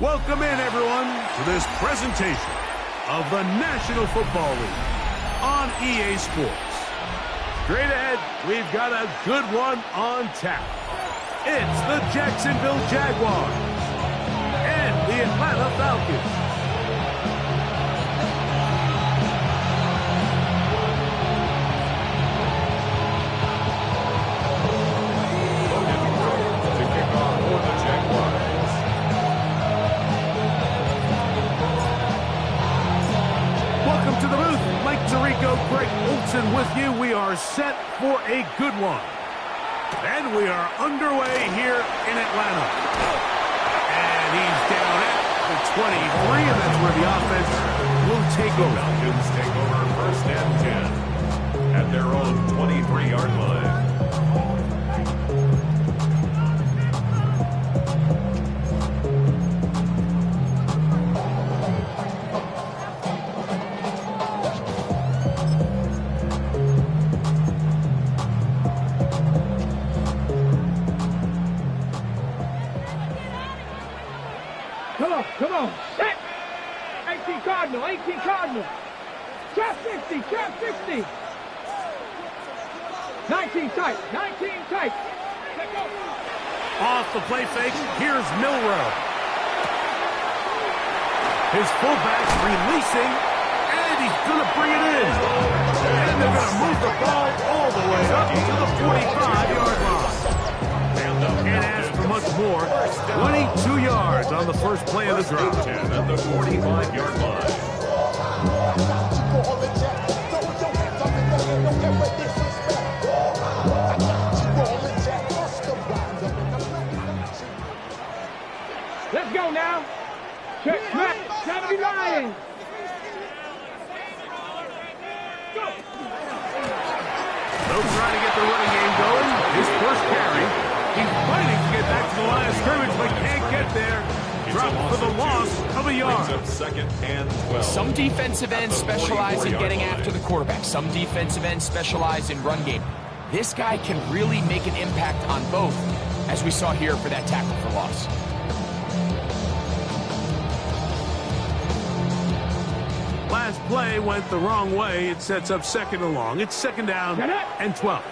Welcome in, everyone, to this presentation of the National Football League on EA Sports. Straight ahead, we've got a good one on tap. It's the Jacksonville Jaguars and the Atlanta Falcons. Welcome to the booth. Mike Tirico, Greg Olsen with you. We are set for a good one. And we are underway here in Atlanta. And he's down at the 23, and that's where the offense will take over. Falcons take over first and 10 at their own 23-yard line. Come on, set! 18 Cardinal, 18 Cardinal. Trap 60, trap 60. 19 tight, 19 tight. Let go. Off the play fake, here's Milroe. His fullback's releasing, and he's going to bring it in. And they're going to move the ball all the way up to the 45-yard line. Can't ask for much more. 22 yards on the first play of the drive. 10 at the 45-yard line. Let's go now. Check, smack, 79. Go. They'll try to get the running game going. His first carry. He's fighting to get back to the line of scrimmage, but can't get there. Dropped for the loss of a yard. Second and 12. Some defensive ends specialize in getting after the quarterback. Some defensive ends specialize in run game. This guy can really make an impact on both, as we saw here for that tackle for loss. Last play went the wrong way. It sets up second and long. It's second down and 12.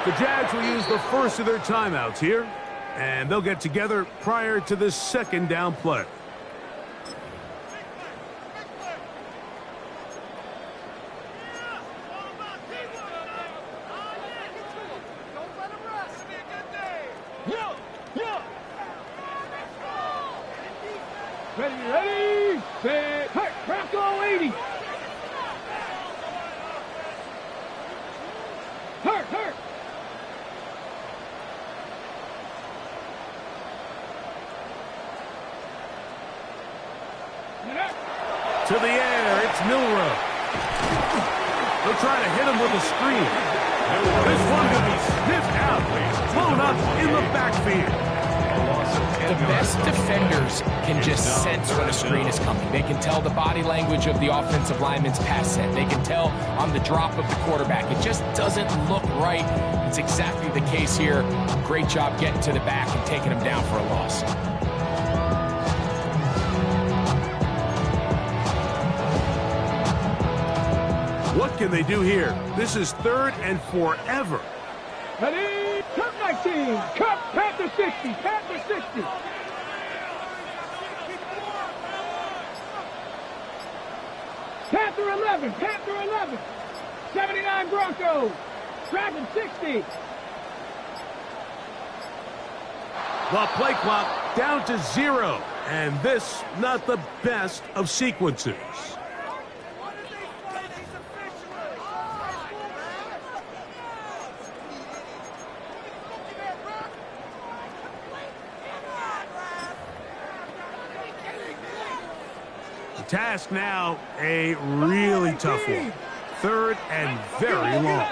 The Jags will use the first of their timeouts here, and they'll get together prior to the second down play. Ready, set, hurt, Bronco 80. Hurt. To the air, it's Milroe. They'll try to hit him with a screen. This one could be sniffed out, blown up in the backfield. The best defenders can just sense when a screen is coming. They can tell the body language of the offensive lineman's pass set. They can tell on the drop of the quarterback. It just doesn't look right. It's exactly the case here. Great job getting to the back and taking him down for a loss. What can they do here? This is third and forever. Ready, Cup 19, Cup, Panther 60, Panther 60. Panther 11, Panther 11. 79 Broncos, Dragon 60. The play clock down to 0. And this, not the best of sequences. Task now, a really tough one. Third and very long.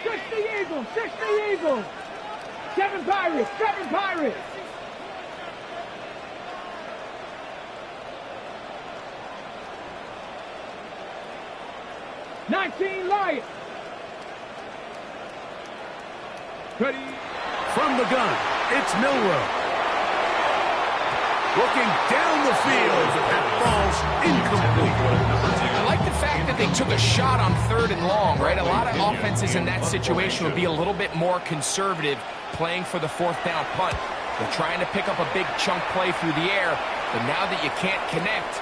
60 Eagles, 60 Eagles. 7 Pirates, 7 Pirates. Lions. Ready. From the gun, it's Milroe. Looking down the field. That ball's incomplete. I like the fact that they took a shot on 3rd and long, right? A lot of offenses in that situation would be a little bit more conservative playing for the 4th down punt. They're trying to pick up a big chunk play through the air, but now that you can't connect,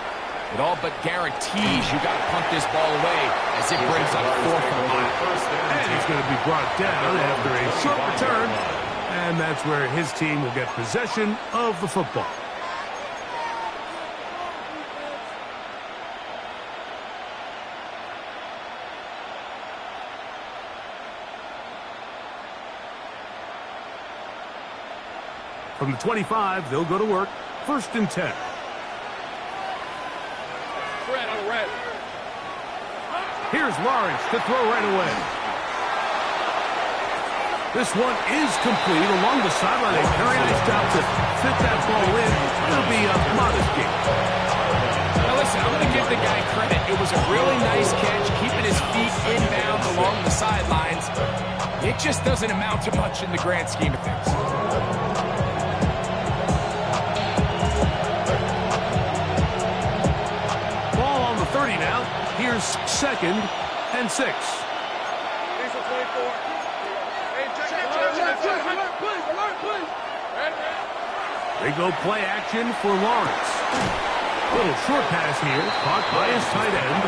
it all but guarantees you got to punt this ball away as it brings up 4th and mile. And he's going to be brought down after a short return, and that's where his team will get possession of the football. From the 25, they'll go to work. 1st and 10. Here's Lawrence to throw right away. This one is complete along the sideline. A very nice job to fit that ball in. It'll be a modest gain. Now listen, I'm going to give the guy credit. It was a really nice catch, keeping his feet inbound along the sidelines. It just doesn't amount to much in the grand scheme of things. Ball on the 30 now. Here's 2nd and 6. They go play action for Lawrence. Little short pass here, caught by his tight end.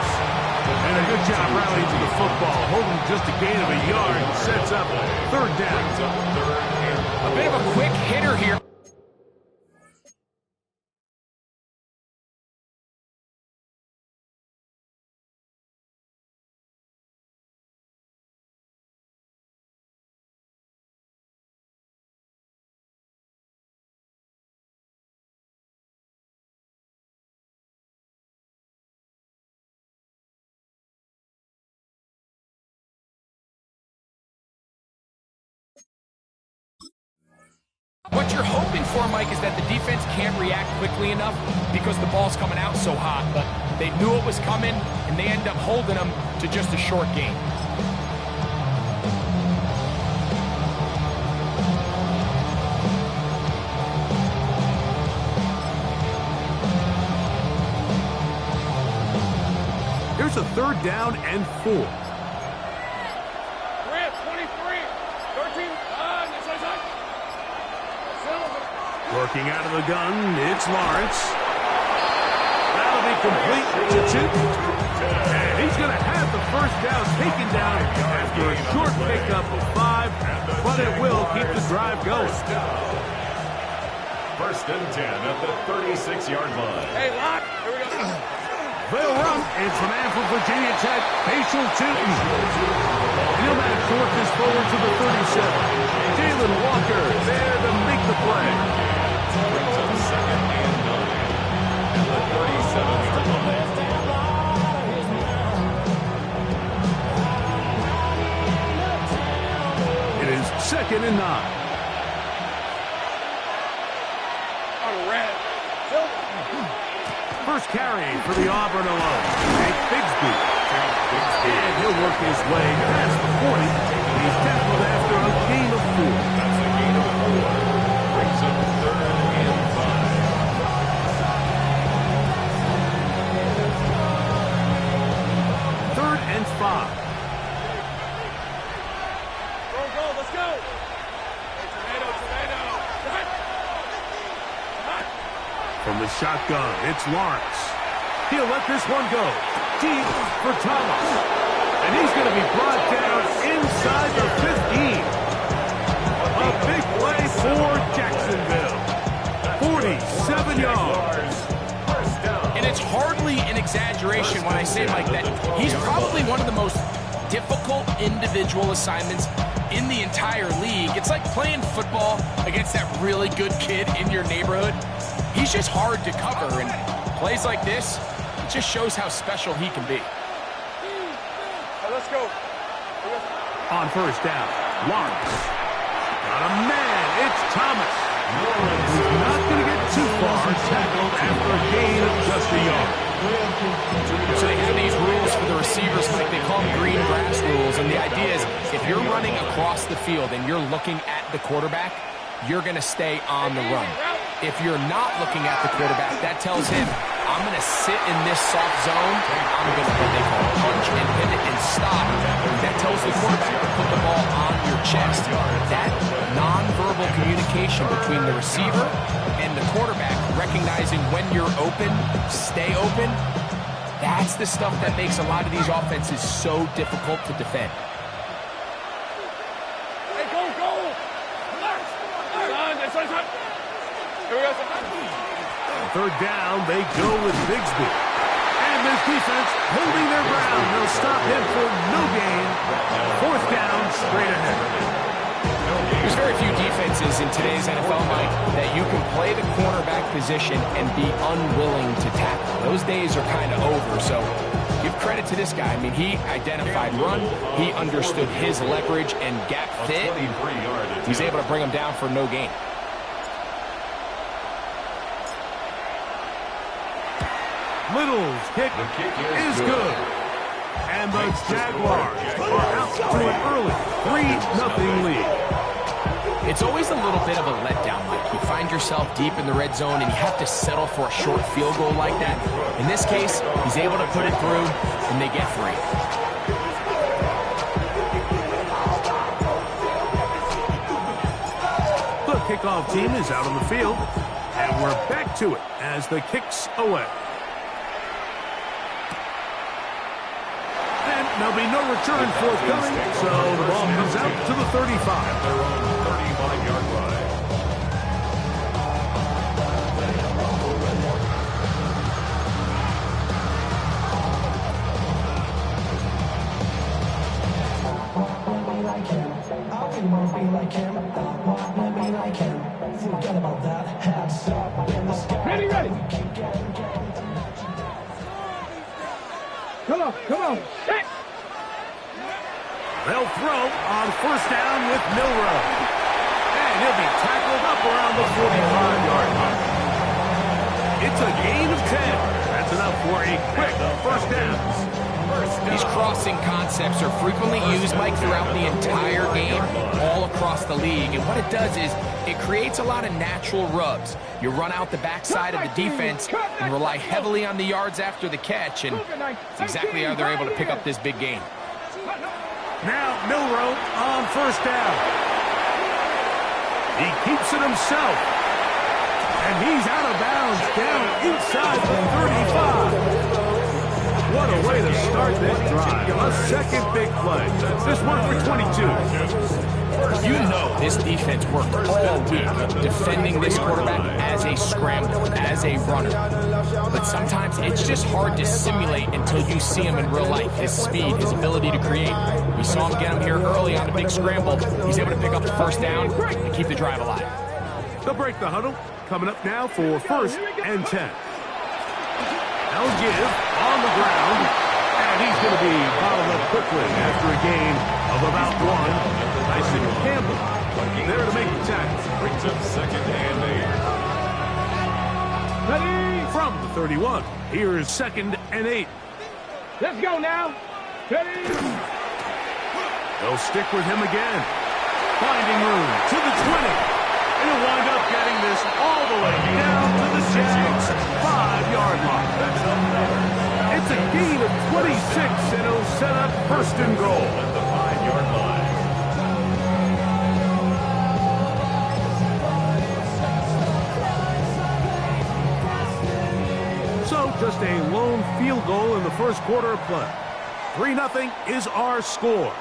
And a good job rallying to the football, holding just a gain of a yard, sets up 3rd down. A bit of a quick hitter here. What you're hoping for, Mike, is that the defense can't react quickly enough because the ball's coming out so hot. But they knew it was coming, and they end up holding them to just a short gain. Here's a 3rd down and 4. Grant, 23, 13, Working out of the gun, it's Lawrence. That'll be complete to 2. And he's going to have the 1st down taken down after a short pickup of 5, but it will keep the drive going. 1st and 10 at the 36-yard line. Hey, lock. Here we go. They'll run. It's a man from Virginia Tech, Facial Tootin. And he'll match short this forward to the 37. Jalen Walker there to make the play. Brings up 2nd and 9 at the 37-yard line. It is 2nd and 9. On red. First carry for the Auburn alone. Hank Bigsby. And he'll work his way past the 40. He's tackled after a gain of 4. That's a gain of 4. Brings up 3rd and 5. 3rd and 5. Go, let's go. Hey, tomato. From the shotgun, it's Lawrence. He'll let this one go. Deep for Thomas. And he's going to be brought down inside the 15. A big play for Jacksonville. 47 yards. And it's hardly an exaggeration when I say, Mike, that he's probably one of the most difficult individual assignments in the entire league. It's like playing football against that really good kid in your neighborhood. He's just hard to cover, and plays like this, it just shows how special he can be. Hey, let's go. On 1st down, Lawrence. Got a man. It's Thomas. He's not going to get too far. Tackled after a gain of just a yard. So they have these rules for the receivers, Mike. They call them green grass rules, and the idea is if you're running across the field and you're looking at the quarterback, you're going to stay on the run. If you're not looking at the quarterback, that tells him, I'm going to sit in this soft zone. I'm going to what they call punch and pivot and stop. That tells the quarterback to put the ball on your chest. That nonverbal communication between the receiver and the quarterback, recognizing when you're open, stay open, that's the stuff that makes a lot of these offenses so difficult to defend. Hey, go! Here we go. Third down, they go with Bigsby. And this defense holding their ground. They'll stop him for no gain. Fourth down, straight ahead. There's very few defenses in today's NFL, Mike, that you can play the cornerback position and be unwilling to tackle. Those days are kind of over, so give credit to this guy. I mean, he identified run, he understood his leverage and gap fit. He's able to bring him down for no gain. Little's kick is good. And the Jaguars are out to an early 3-0 lead. It's always a little bit of a letdown, Mike. You find yourself deep in the red zone and you have to settle for a short field goal like that. In this case, he's able to put it through and they get 3. The kickoff team is out on the field, and we're back to it as the kick's away. And there'll be no return forthcoming, so the ball comes out to the 35. Their own 35-yard line. Ready. Come on. Set. They'll throw on first down with Milroe. And he'll be tackled up around the 45-yard line. It's a gain of 10. That's enough for a quick first down. These crossing concepts are frequently used, Mike, throughout the entire game, all across the league. And what it does is it creates a lot of natural rubs. You run out the backside of the defense and rely heavily on the yards after the catch, and it's exactly how they're able to pick up this big gain. Now Milroe on first down. He keeps it himself. And he's out of bounds down inside the 35. What a way to start this drive. A second big play. This one for 22. You know this defense worked all week defending this quarterback as a scrambler, as a runner. But sometimes it's just hard to simulate until you see him in real life. His speed, his ability to create. We saw him get him here early on the big scramble. He's able to pick up the first down and keep the drive alive. They'll break the huddle. Coming up now for first and 10. They'll give on the ground, and he's going to be bottled up quickly after a gain of about 1. Tyson Campbell there to make the tackle. Brings up second and 8. Ready. From the 31, here's second and 8. Let's go now. Ready. They'll stick with him again. Finding room to the 20. And he'll wind up getting this all the way down to the Jags' 5-yard line. It's a gain of 26, and it'll set up first and goal. At the 5-yard line. So just a lone field goal in the first quarter of play. 3-0 is our score.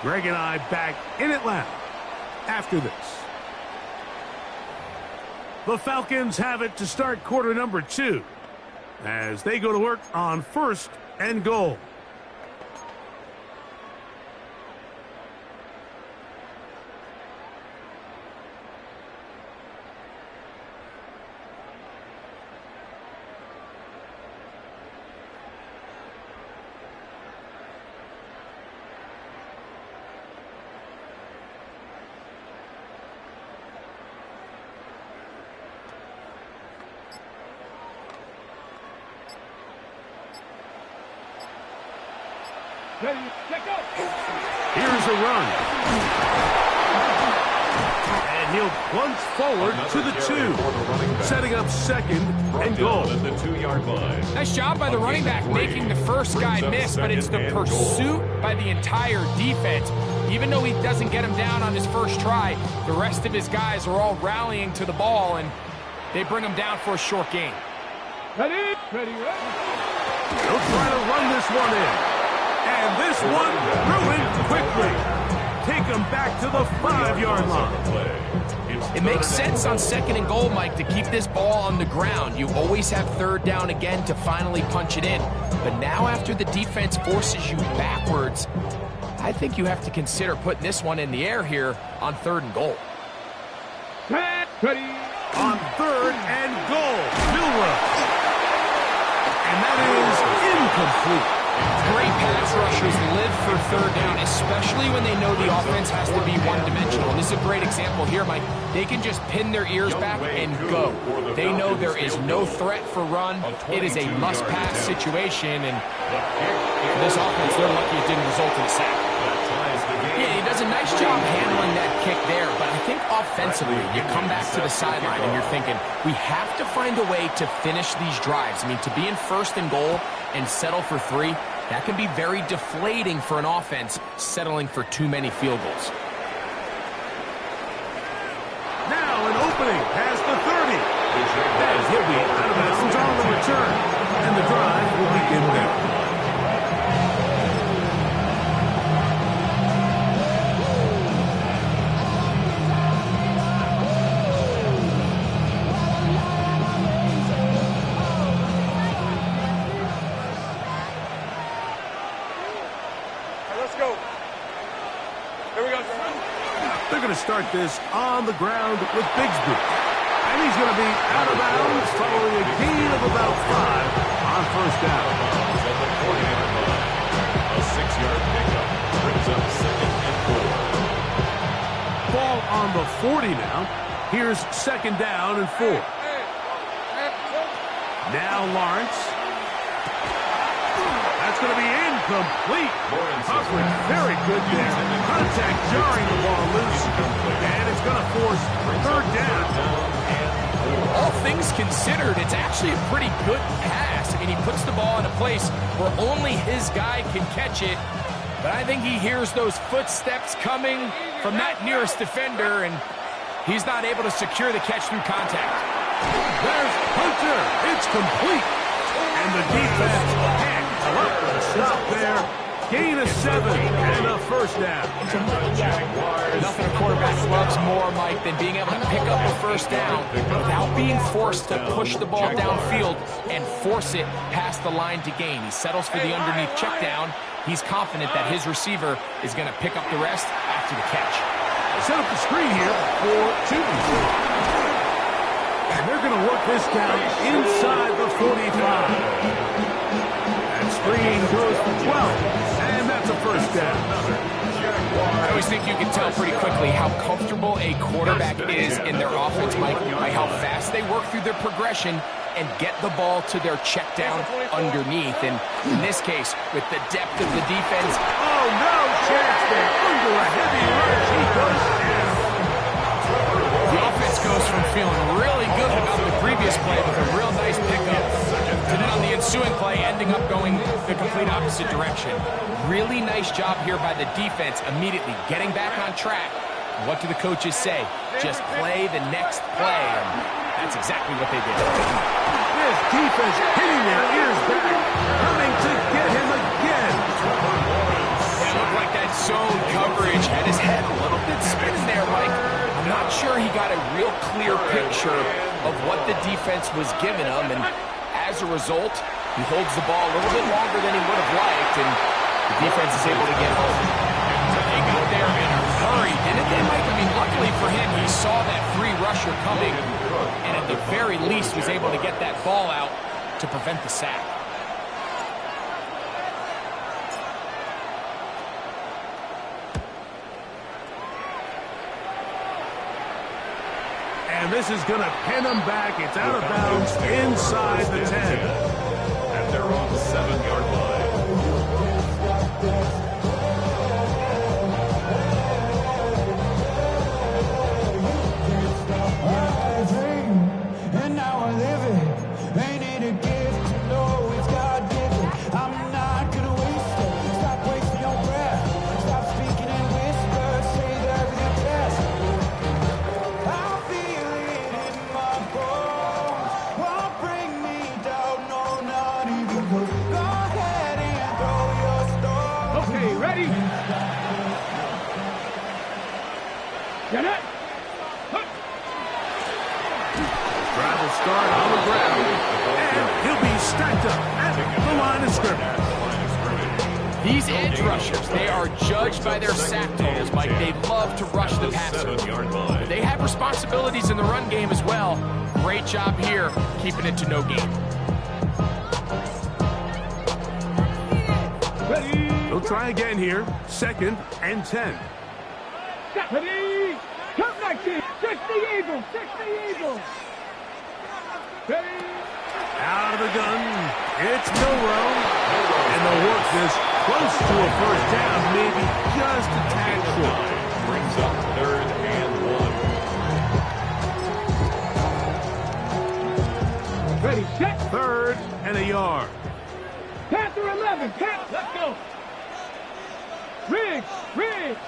Greg and I back in Atlanta after this. The Falcons have it to start quarter number 2 as they go to work on first and goal. Ready. Let go. Here's a run. And And he'll plunge forward to the 2, setting up second and goal. At the 2-yard line. Nice job by the running back making the first guy miss, but it's the pursuit by the entire defense. Even though he doesn't get him down on his first try, the rest of his guys are all rallying to the ball, and they bring him down for a short gain. Ready? He'll try to run this one in. And this one ruined quickly. Take him back to the 5-yard line. It makes sense on second and goal, Mike, to keep this ball on the ground. You always have third down again to finally punch it in. But now after the defense forces you backwards, I think you have to consider putting this one in the air here on 3rd and goal. Ready? On 3rd and goal, Milroe. And that is incomplete. Great pass rushers live for 3rd down, especially when they know the offense has to be one-dimensional. This is a great example here, Mike. They can just pin their ears back and go. They know there is no threat for run. It is a must-pass situation, and for this offense, they're lucky it didn't result in a sack. Yeah, he does a nice job handling that kick there, but I think offensively, you come back to the sideline and you're thinking, we have to find a way to finish these drives. I mean, to be in 1st and goal and settle for 3, that can be very deflating for an offense settling for too many field goals. Now an opening past the 30. And he'll be out of bounds on the return. And the drive will begin there. They're going to start this on the ground with Bigsby. And he's going to be out of bounds following a gain of about 5 on 1st down. At the 40-yard line. A 6-yard pickup brings up 2nd and 4. Ball on the 40 now. Here's 2nd down and 4. Now Lawrence. That's going to be incomplete. Coughlin, very good there. Contact jarring the ball loose. And it's going to force 3rd down. All things considered, it's actually a pretty good pass. I mean, he puts the ball in a place where only his guy can catch it. But I think he hears those footsteps coming from that nearest defender, and he's not able to secure the catch through contact. There's Hunter. It's complete. And the defense can't come up with a stop there. Gain of 7 and a 1st down. Nothing a quarterback loves more, Mike, than being able to pick up a 1st down without being forced to push the ball downfield and force it past the line to gain. He settles for the underneath check down. He's confident that his receiver is going to pick up the rest after the catch. Set up the screen here for 2. And they're going to work this down inside the 45. That screen goes for 12. And that's a 1st down. I always think you can tell pretty quickly how comfortable a quarterback is in their offense, Mike, by how fast they work through their progression and get the ball to their check down underneath. And in this case, with the depth of the defense, oh, no chance there. Under a heavy rush, he goes down. The offense goes from feeling really good about the previous play with a real nice pickup to then on the ensuing play ending up going the complete opposite direction. Really nice job here by the defense immediately getting back on track. What do the coaches say? Just play the next play. And that's exactly what they did. This defense hitting their ears back, coming to get him again. It looked like that zone coverage had his head a little bit spinning there, Mike. I'm not sure he got a real clear picture of what the defense was giving him, and as a result, he holds the ball a little bit longer than he would have liked, and the defense is able to get home. They got there in a hurry, didn't they, Mike? I mean, luckily for him, he saw that free rusher coming, and at the very least was able to get that ball out to prevent the sack. And this is going to pin him back. It's out of bounds inside the 10. At their own 7-yard line. These edge rushers, they are judged by their sack totals, Mike. They love to rush the passer. 7-yard line. They have responsibilities in the run game as well. Great job here, keeping it to no gain. They'll try again here. 2nd and 10. Ready? Come 19. 60 Eagles. 60 Eagles. Ready? Out of the gun. It's Milroe. And they'll work this close to a first down, maybe just a tad short. Brings up 3rd and 1. Ready, set. 3rd and a yard. Panther 11. Panther. Let's go. Riggs. Riggs.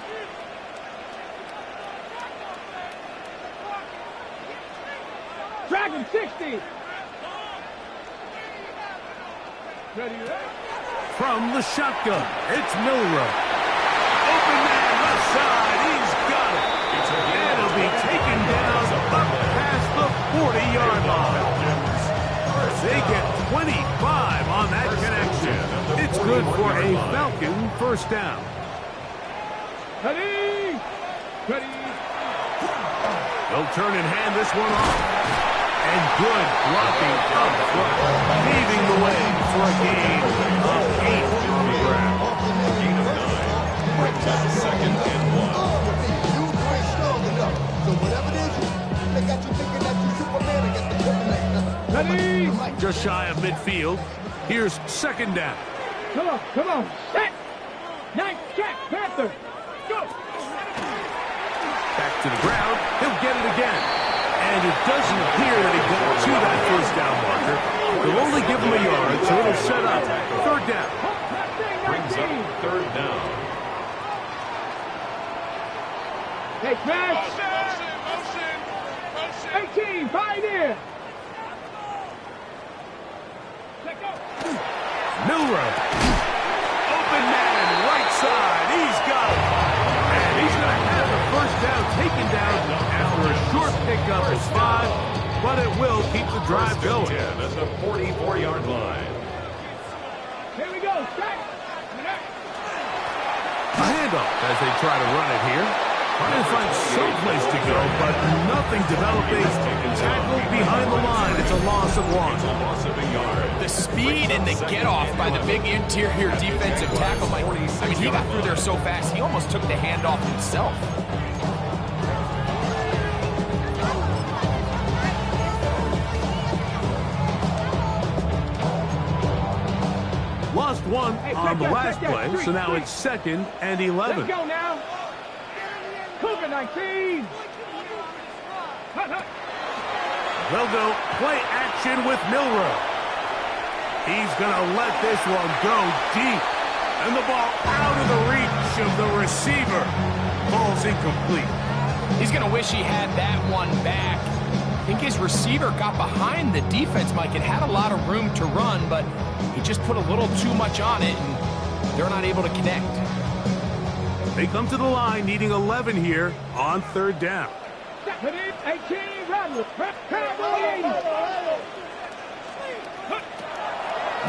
Dragon 60. Ready, From the shotgun, it's Milroe. Open man left side, he's got it. And it'll be taken down up past the 40-yard line. They get 25 on that connection. It's good for a Falcon first down. Ready. Ready. They'll turn and hand this one off. And good blocking up front, paving the way for a gain of 8 on the ground. Gain of 9. Brings up 2nd and 1. You ain't strong enough. So whatever it is, they got you thinking that you Superman against the Kryptonite. Ready. Just shy of midfield. Here's 2nd down. Come on. Come on. Set. Nice check. Panther. Go. Back to the ground. He'll get it again. And it doesn't appear that he got to that first down marker. They'll only give him a yard, so it'll set up 3rd down. Brings up 3rd down. Hey, Crash. Motion. 18. Pioneer. Let go. Milroe. Open man, right side. He's got it. And he's going to have the first down taken down after a short pickup of 5, but it will keep the drive going. 10 at the 44-yard line. Here we go. Set. A handoff as they try to run it here. Trying to find some place to go, but nothing developing. Tackled behind the line. It's a loss of 1. It's a loss of a yard. The speed and the get-off by the big interior defensive tackle, Mike. I mean, he got through there so fast, he almost took the handoff himself. Lost 1 on the last play, so now it's 2nd and 11. Let's go now. Cougar 19. They'll go play action with Milroe. He's going to let this one go deep. And the ball out of the reach of the receiver. Ball's incomplete. He's going to wish he had that one back. I think his receiver got behind the defense, Mike, and had a lot of room to run, but he just put a little too much on it, and they're not able to connect. They come to the line needing 11 here on 3rd down. 18, Rattler.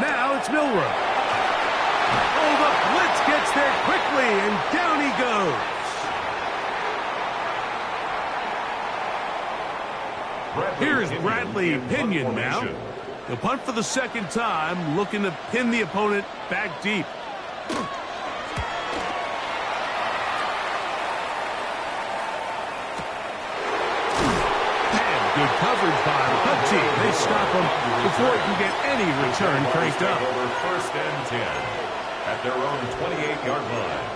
Now it's Milroe. Oh, the blitz gets there quickly, and down he goes. Here's Bradley Pinion now. He'll punt for the 2nd time, looking to pin the opponent back deep. And good coverage by the punt team. They stop him before he can get any return cranked up. Over 1st and 10 at their own 28-yard line.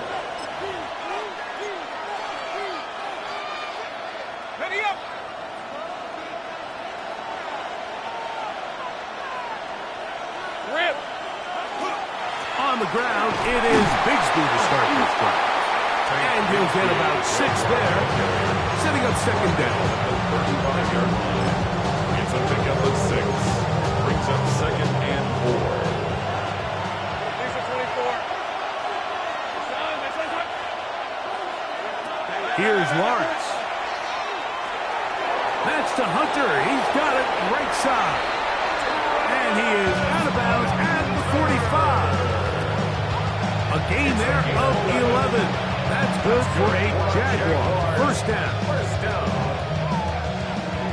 Ready up. On the ground, it is Bigsby to start this drive. And he'll get about 6 there, setting up 2nd down. 35-yard line. It's a pickup of 6. Brings up 2nd and 4. Here's Lawrence. That's to Hunter. He's got it right side. And he is out of bounds at the 45. A A gain there of 11. That's good for a Jaguar. First down.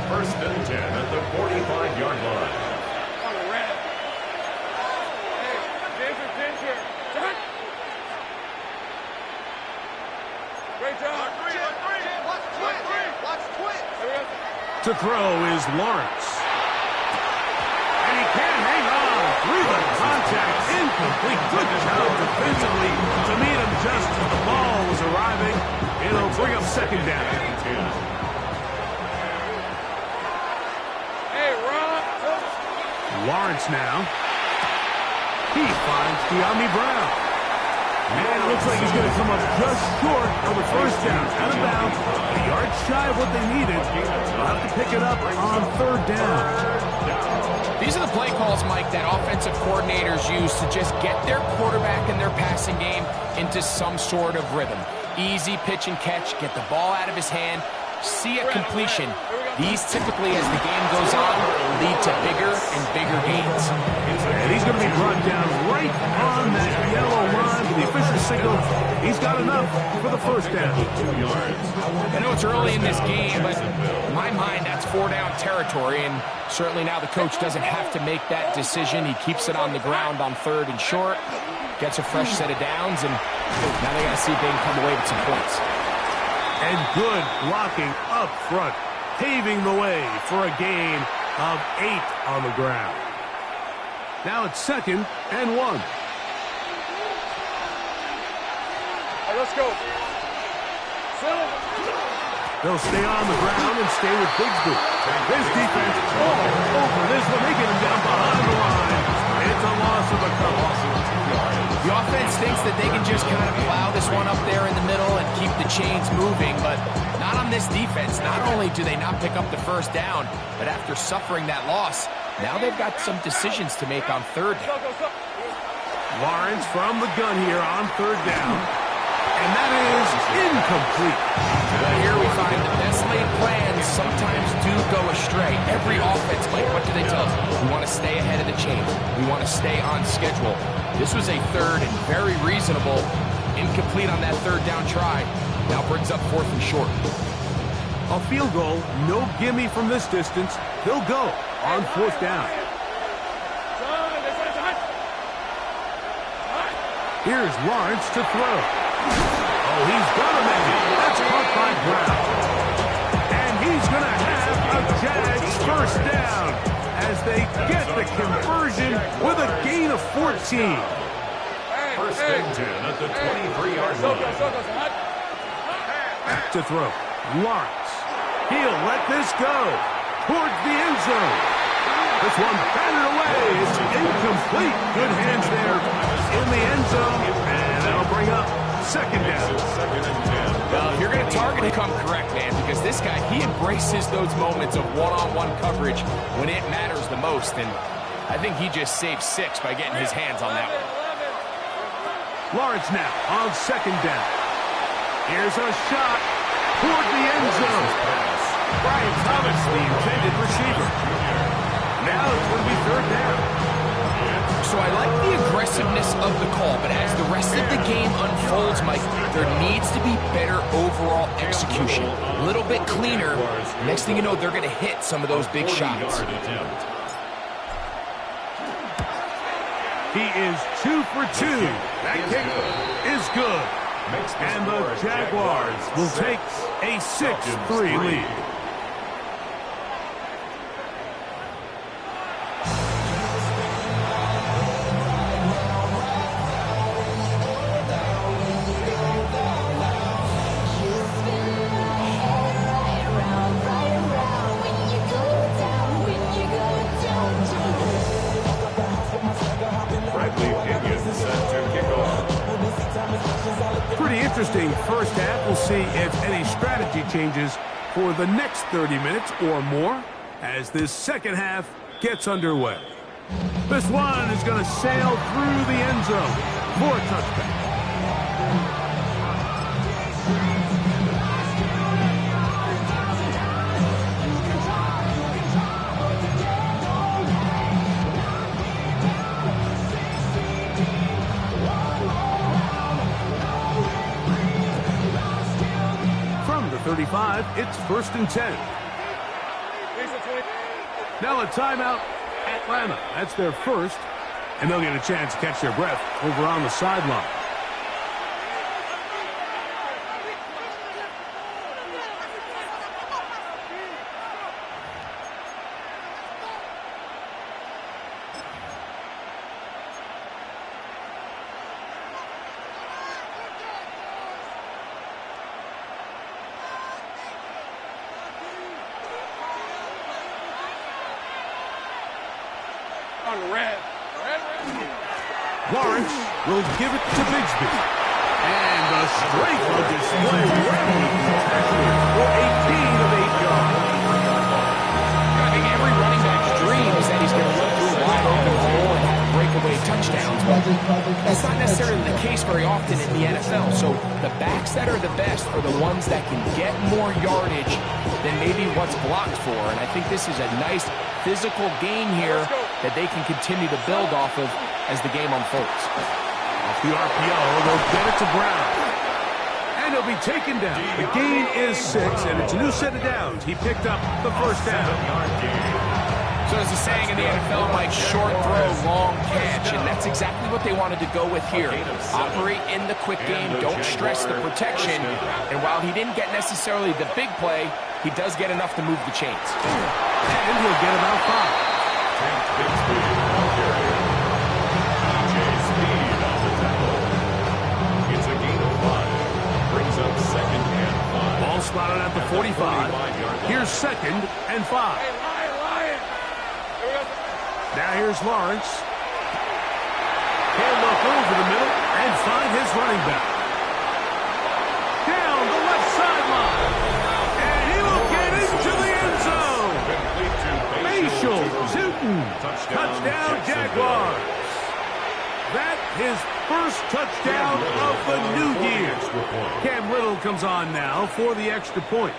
First and 10 at the 45-yard line. Great job. Watch twins. To throw is Lawrence. And he can't hang on through the contact. Incomplete. Good job defensively to meet him just as the ball was arriving. It'll bring up second down. Hey, Ron. Lawrence now. He finds De'Ami Brown. And it looks like he's going to come up just short of the first down. Out of bounds, a yard shy of what they needed. They'll have to pick it up on third down. These are the play calls, Mike, that offensive coordinators use to just get their quarterback and their passing game into some sort of rhythm. Easy pitch and catch, get the ball out of his hand, see a completion. These typically, as the game goes on, lead to bigger and bigger gains. And he's going to be brought down right on that yellow line. The official signal, he's got enough for the first down. I know it's early in this game, but in my mind, that's 4-down territory, and certainly now the coach doesn't have to make that decision. He keeps it on the ground on third and short, gets a fresh set of downs, and now they got to see if they can come away with some points. And good blocking up front, paving the way for a gain of 8 on the ground. Now it's second and 1. Let's go. They'll stay on the ground and stay with Bigsby. This defense all over this one. They get him down behind the line. It's a loss of a couple. The offense thinks that they can just kind of plow this one up there in the middle and keep the chains moving, but not on this defense. Not only do they not pick up the first down, but after suffering that loss, now they've got some decisions to make on third down. Lawrence from the gun here on third down. And that is incomplete. But here we find the best laid plans sometimes do go astray. Every offense, Mike, what do they tell us? We want to stay ahead of the chain. We want to stay on schedule. This was a third and very reasonable. Incomplete on that third down try. Now brings up fourth and short. A field goal, no gimme from this distance. They'll go on fourth down. Here's Lawrence to throw. Oh, he's gonna make it. That's caught by Brown. And he's gonna have a Jags first down as they get the conversion with a gain of 14. First and 10 at the 23-yard line. To throw. Lawrence. He'll let this go towards the end zone. This one batted away. It's incomplete. Good hands there in the end zone. And that'll bring up second down. Second and 10. Well, if you're going to target him, come correct, man, because this guy, he embraces those moments of one-on-one coverage when it matters the most, and I think he just saved 6 by getting his hands on that one. Lawrence now on second down. Here's a shot toward the end zone. Brian Thomas, the intended receiver. Now it's going to be third down. So I like the aggressiveness of the call, but as the rest of the game unfolds, Mike, there needs to be better overall execution. A little bit cleaner. Next thing you know, they're going to hit some of those big shots. He is 2 for 2. That kick is good. And the Jaguars will take a 6-3 lead. Pretty interesting first half. We'll see if any strategy changes for the next 30 minutes or more as this second half gets underway. This one is going to sail through the end zone for a touchback. 35. It's 1st and 10. Now a timeout, Atlanta. That's their first, and they'll get a chance to catch their breath over on the sideline. Lawrence will give it to Bigsby. And the strength on display for a gain of 8 yards. I think every running back's dream is that he's going to run through a wide open hole and have breakaway touchdowns. But that's not necessarily the case very often in the NFL. So the backs that are the best are the ones that can get more yardage than maybe what's blocked for. And I think this is a nice physical gain here that they can continue to build off of as the game unfolds. Off the RPO, they'll get it to Brown. And he'll be taken down. The gain is 6, and it's a new set of downs. He picked up the first down. So as the saying in the NFL, Mike, short throw, long catch, and that's exactly what they wanted to go with here. Operate in the quick game, don't stress the protection, and while he didn't get necessarily the big play, he does get enough to move the chains. And he'll get about 5. It's a gain of 5. Brings up 2nd and 5. Ball spotted at the 45. Here's 2nd and 5. Now here's Lawrence. He'll look over the middle and find his running back. Down the left sideline. And he will get into the end zone. Facial Zooten. Touchdown Jaguars. That his first touchdown of the new year. Cam Little comes on now for the extra point.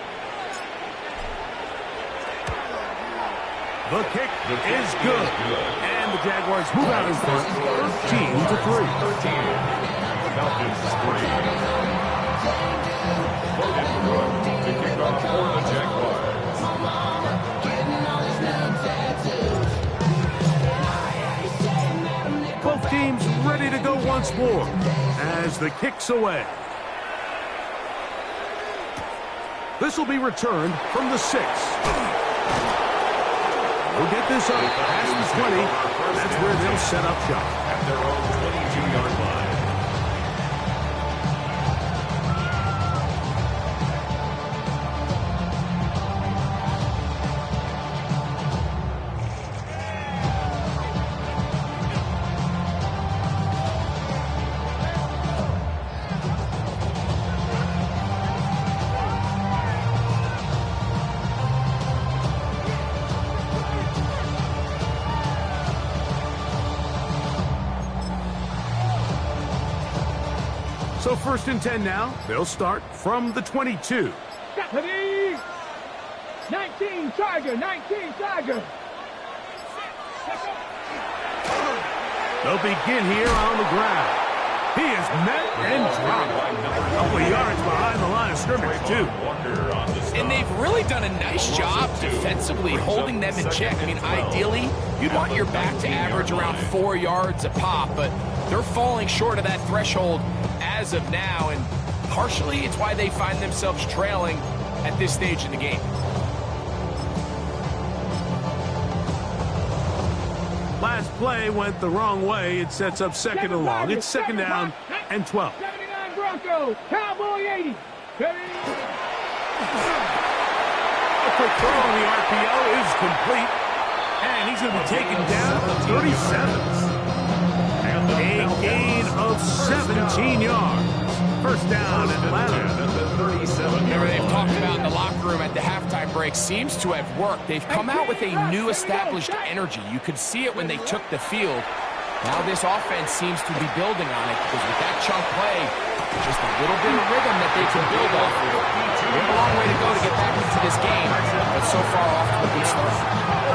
The kick is good. And the Jaguars move out in front 13-3. Falcons 3. Logan Brooks to kick off for the Jaguars. Both teams ready to go once more as the kick's away. This will be returned from the 6. We'll get this up past the 20. That's where they'll set up shop. At their own 22-yard line. So 1st and 10 now. They'll start from the 22. 19 Tiger, 19 Tiger. They'll begin here on the ground. He is met and dropped. A couple of yards behind the line of scrimmage, too. And they've really done a nice job defensively holding them in check. I mean, ideally, you'd want your back to average around 4 yards a pop, but they're falling short of that threshold as of now, and partially it's why they find themselves trailing at this stage in the game. Last play went the wrong way. It sets up 2nd and long. It's 2nd down and 12. 79 Broncos, Cowboy 80. A quick throw on the RPO is complete. And he's going to be taken down at the 37. A gain of 17 yards. First down, Atlanta. Remember, they've talked about in the locker room at the halftime break seems to have worked. They've come out with a new established energy. You could see it when they took the field. Now this offense seems to be building on it because with that chunk play, just a little bit of rhythm that they can build off of. They have a long way to go to get back into this game, but so far off to a good start.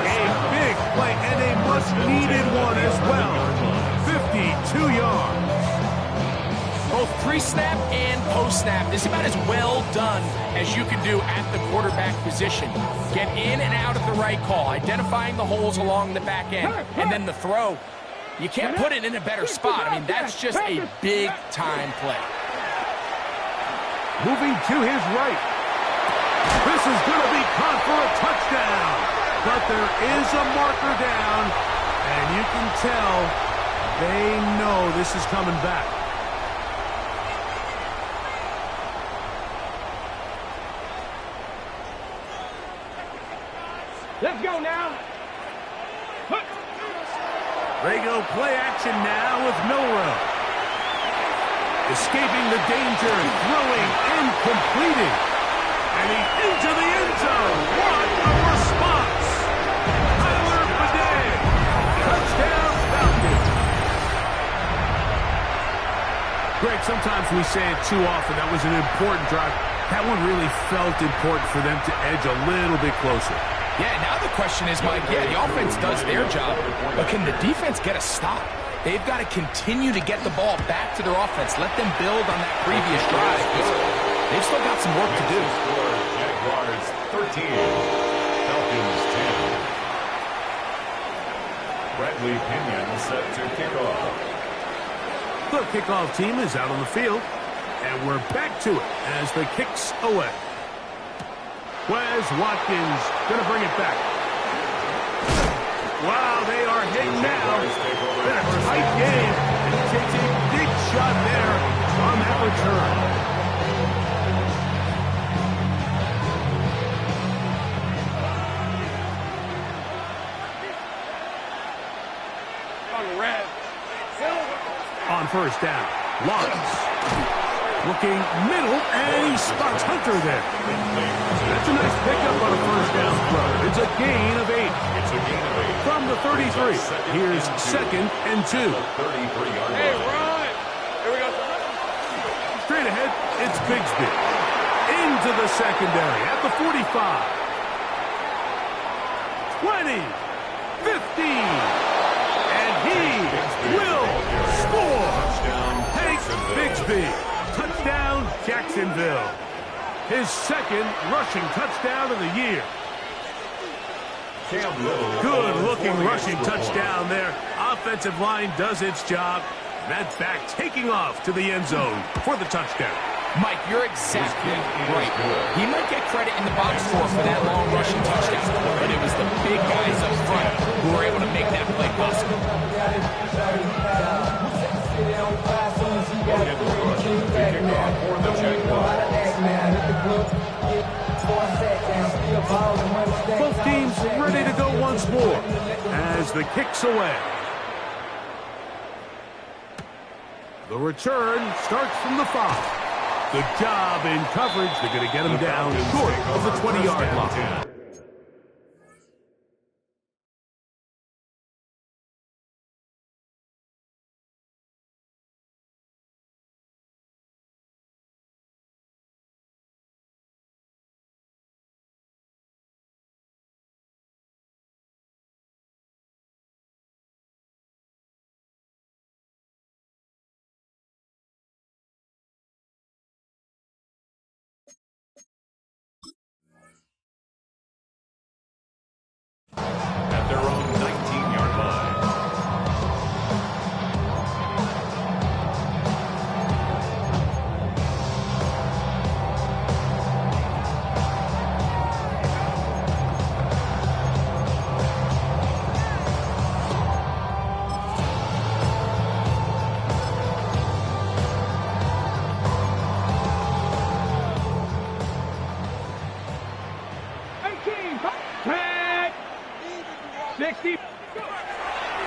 A big play and a much-needed one as well. 52 yards. both pre-snap and post-snap. This is about as well done as you can do at the quarterback position. Get in and out at the right call, identifying the holes along the back end, and then the throw. You can't put it in a better spot. I mean, that's just a big-time play. Moving to his right. This is going to be caught for a touchdown. But there is a marker down, and you can tell they know this is coming back. Let's go now. They go play action now with Milroe. Escaping the danger, throwing and completing. And he's into the end zone. What a response. Tyler Bidet. Touchdown Falcons. Greg, sometimes we say it too often. That was an important drive. That one really felt important for them to edge a little bit closer. Yeah, now the question is, Mike, the offense does their job, but can the defense get a stop? They've got to continue to get the ball back to their offense. Let them build on that previous drive. They've still got some work to do. Jaguars 13, Falcons 10. Bradley Pinion set to kick off. The kickoff team is out on the field, and we're back to it as the kick's away. Wes Watkins going to bring it back. Wow, they are hit now. Been a tight game, and he takes a big shot there on that return. On first down, Lawrence. Looking middle, and he spots Hunter there. That's a nice pickup on a first down throw. It's a gain of 8. It's a gain of 8. From the 33. Here's 2nd and 2. 33-yard Hey, run! Here we go. Straight ahead, it's Bigsby. Into the secondary at the 45. 20. 15. And he will score. Hank Bigsby. Touchdown, Jacksonville. His 2nd rushing touchdown of the year. Good-looking rushing touchdown there. Offensive line does its job. That's back taking off to the end zone for the touchdown. Mike, you're exactly right. He might get credit in the box score for that long rushing touchdown, but it was the big guys up front who were able to make that play possible. Both teams ready to go once more as the kick's away. The return starts from the 5. Good job in coverage. They're going to get him down short of the 20-yard line. At their own 19-yard line.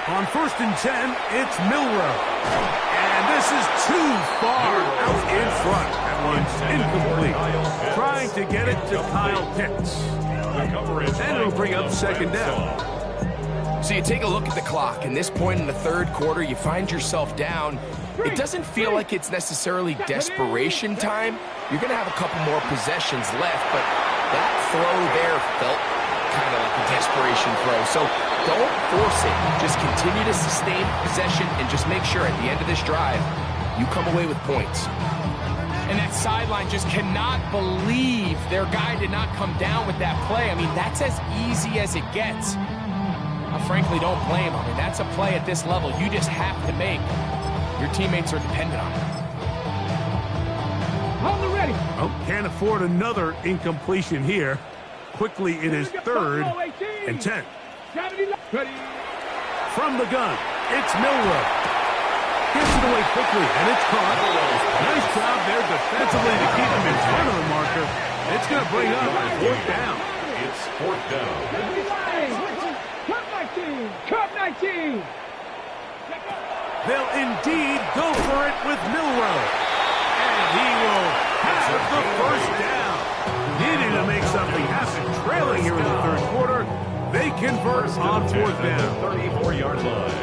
On 1st and 10, it's Milroe. And this is too far out in front. That one's incomplete. Trying to get it to Kyle Pitts. And it'll bring up 2nd down. So you take a look at the clock, and this point in the 3rd quarter, you find yourself down. It doesn't feel like it's necessarily desperation time. You're going to have a couple more possessions left, but that throw there felt kind of like a desperation throw. So don't force it. Just continue to sustain possession and just make sure at the end of this drive you come away with points. And that sideline just cannot believe their guy did not come down with that play. I mean, that's as easy as it gets. I frankly don't blame him. I mean, that's a play at this level you just have to make. Your teammates are dependent on it. On the ready. Oh, can't afford another incompletion here. Quickly, it is 3rd and 10. From the gun, it's Milroe. Gets it away quickly, and it's caught. Nice job there defensively to keep him in front of the marker. It's going to bring up 4th down. It's 4th down. Cup 19. They'll indeed go for it with Milroe. And he will have the 1st down. Needing to make something happen. Trailing here in the 3rd quarter. They convert on 4th down. 34-yard line.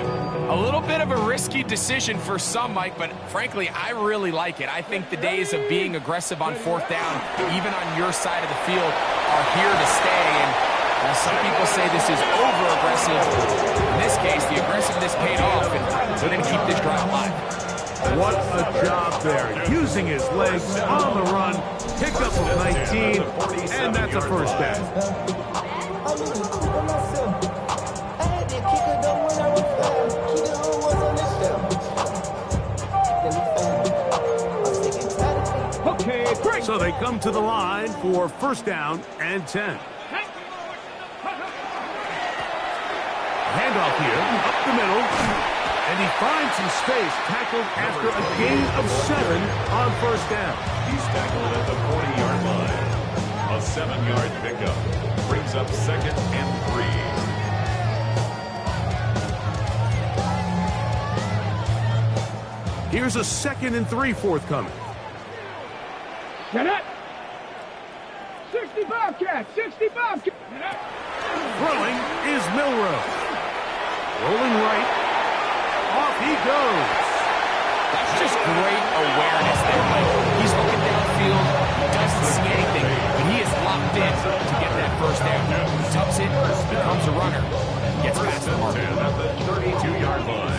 A little bit of a risky decision for some, Mike, but frankly, I really like it. I think the days of being aggressive on 4th down, even on your side of the field, are here to stay. And some people say this is over-aggressive. In this case, the aggressiveness paid off, and we're going to keep this drive alive. What a job there. Using his legs on the run. Pick up of 19, and that's a 1st down. So they come to the line for 1st down and 10. Handoff here, up the middle, and he finds some space, tackled after a gain of 7 on 1st down. He's tackled at the 40-yard line. A 7-yard pickup brings up 2nd and 3. Here's a 2nd and 3 forthcoming. Get it! 65 catch, 65 catch. Throwing is Milroe. Rolling right. Off he goes. That's just great awareness there, Mike. He's looking downfield. He doesn't see anything, but he is locked in to get that 1st down. He tucks it, becomes a runner, gets past the mark. At the 32-yard line.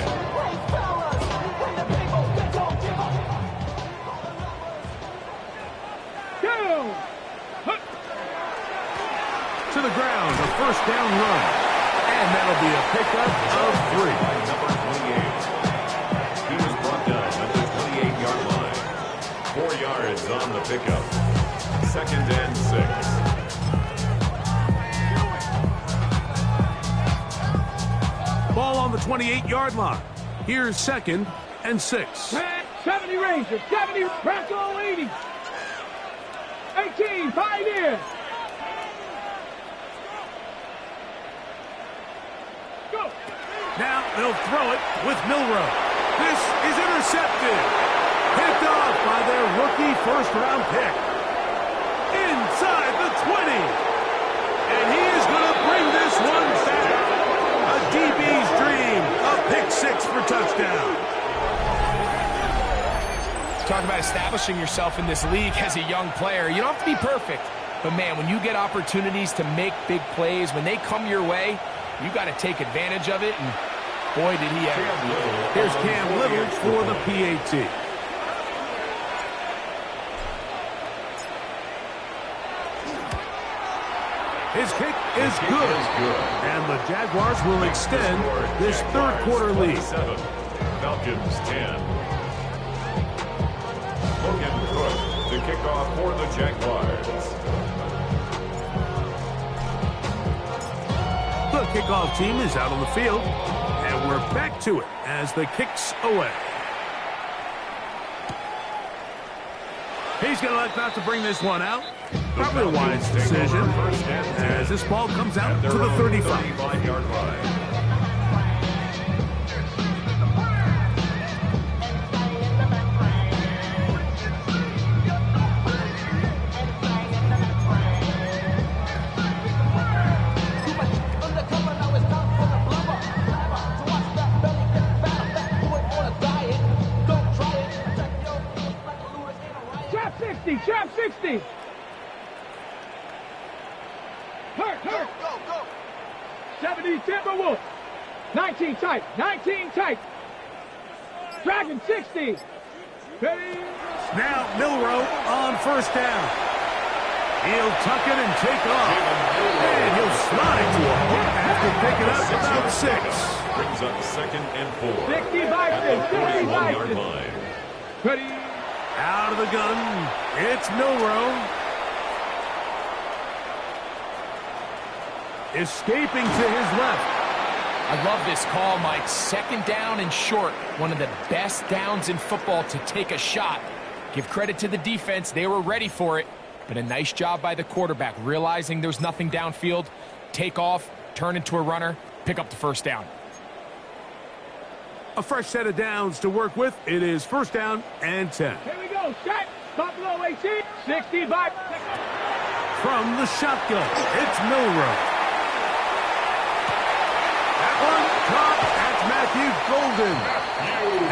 To the ground, a 1st down run. And that'll be a pickup of 3. Number 28. He was brought down at the 28-yard line. 4 yards on the pickup. 2nd and 6. Ball on the 28-yard line. Here's 2nd and 6. 70 Rangers, 70 Bronco 80. 18 Pioneer. Go. Now they'll throw it with Milroe. This is intercepted. Picked off by their rookie 1st-round pick. Inside the 20. And he is going to bring this one back. A DB's dream. A pick 6 for touchdown. Talk about establishing yourself in this league as a young player. You don't have to be perfect, but man, when you get opportunities to make big plays, when they come your way, you got to take advantage of it, and boy, did he ever. Here's Cam Little for the PAT. His kick is good, and the Jaguars will extend this 3rd quarter lead. Falcons 10. Logan Cook to kick off for the Jaguars. The kickoff team is out on the field, and we're back to it as the kick's away. He's going to elect not to bring this one out. Probably a wise decision as this ball comes out to the 35-yard line. Trap 60. Hurt. Go. 70 Timberwolves. 19 tight. Dragon 60. Ready? Now Milroe on first down. He'll tuck it and take off. And he'll slide to a hook after picking up about 6. Brings up 2nd and 4. 65 At the 41-yard line. Ready? Out of the gun, it's Milroe. Escaping to his left. I love this call, Mike. 2nd down and short. One of the best downs in football to take a shot. Give credit to the defense. They were ready for it. But a nice job by the quarterback, realizing there's nothing downfield. Take off, turn into a runner, pick up the first down. A fresh set of downs to work with. It is 1st down and 10. Here we go. Set. Buffalo AC. 65. From the shotgun, it's Milroe. That one caught. That's Matthew Golden.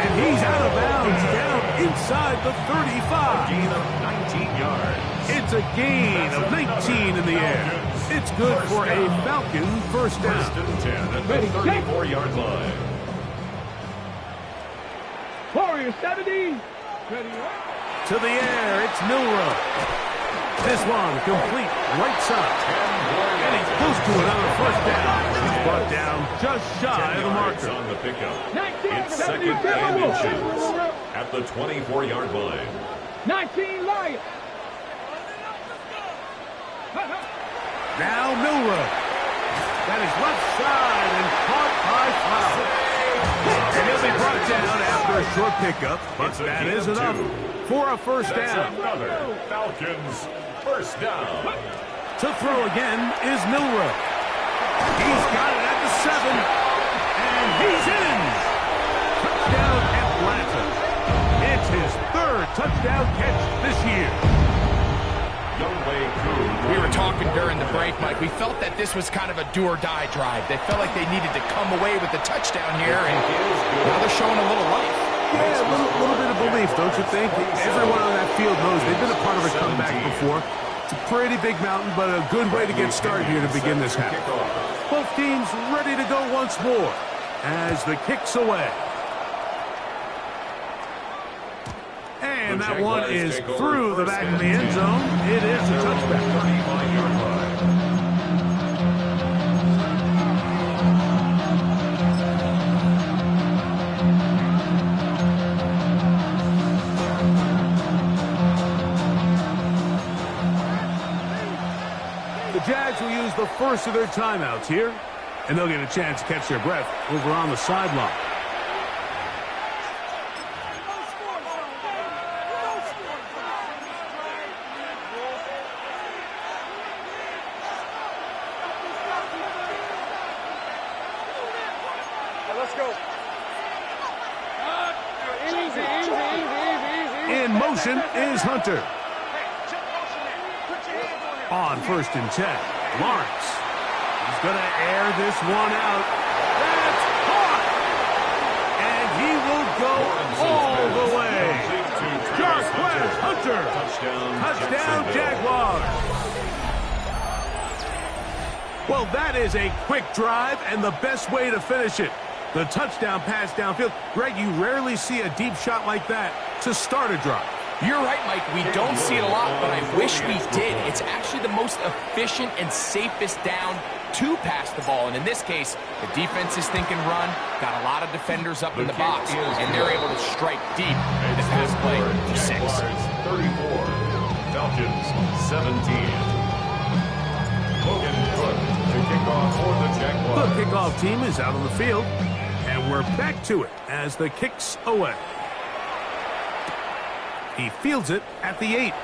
And he's out of bounds down inside the 35. Gain of 19 yards. It's a gain of 19 in the air. It's good for a Falcon first down. 1st and 10 at the 34-yard line. Warrior 70. Ready? To the air, it's Milroe. This one complete right side. And he's close to another first down. He's brought down just shy of the marker. On the pickup. 19, It's 2nd and inches at the 24-yard line. 19 Lions. Now Milroe. That is left side and caught by Flower. And he'll be brought down after a short pickup, but that is enough for a first That's down. another Falcons first down. To throw again is Milroe. He's got it at the 7, and he's in. Touchdown Atlanta. It's his 3rd touchdown catch this year. We were talking during the break, Mike. We felt that this was kind of a do-or-die drive. They felt like they needed to come away with the touchdown here, and now they're showing a little life. Yeah, a little bit of belief, don't you think? Everyone on that field knows they've been a part of a comeback before. It's a pretty big mountain, but a good way to get started here to begin this half. Both teams ready to go once more as the kick's away. And that one is through the back of the end zone. It is a touchback. 35-yard line. The Jags will use the first of their timeouts here, and they'll get a chance to catch their breath over on the sideline. In motion is Hunter. On 1st and 10, Lawrence. He's going to air this one out. That's caught! And he will go all the way. Jarquez Hunter. Touchdown, Jaguars. Well, that is a quick drive and the best way to finish it. The touchdown pass downfield. Greg, you rarely see a deep shot like that to start a drive. You're right, Mike. We don't see it a lot, but I wish we did. It's actually the most efficient and safest down to pass the ball. And in this case, the defense is thinking run, got a lot of defenders up in the box, and they're able to strike deep with the pass play for 6. 34, Falcons 17. Logan Cook to kick off for the Jaguars. The kickoff team is out on the field, and we're back to it as the kick's away. He fields it at the 8.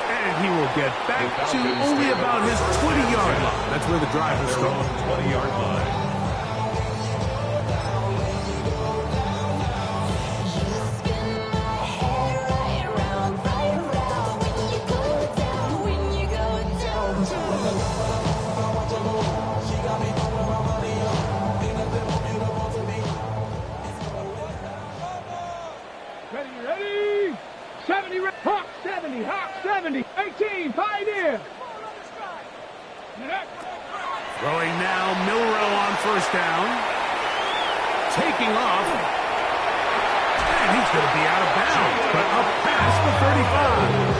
And he will get back to only about his 20-yard line. That's where the drive will start. 20-yard line. Ready? 70, Hawk 70, Hawk 70, 18, Pioneer. Throwing now, Milroe on first down. Taking off. going to be out of bounds, but up past the 35.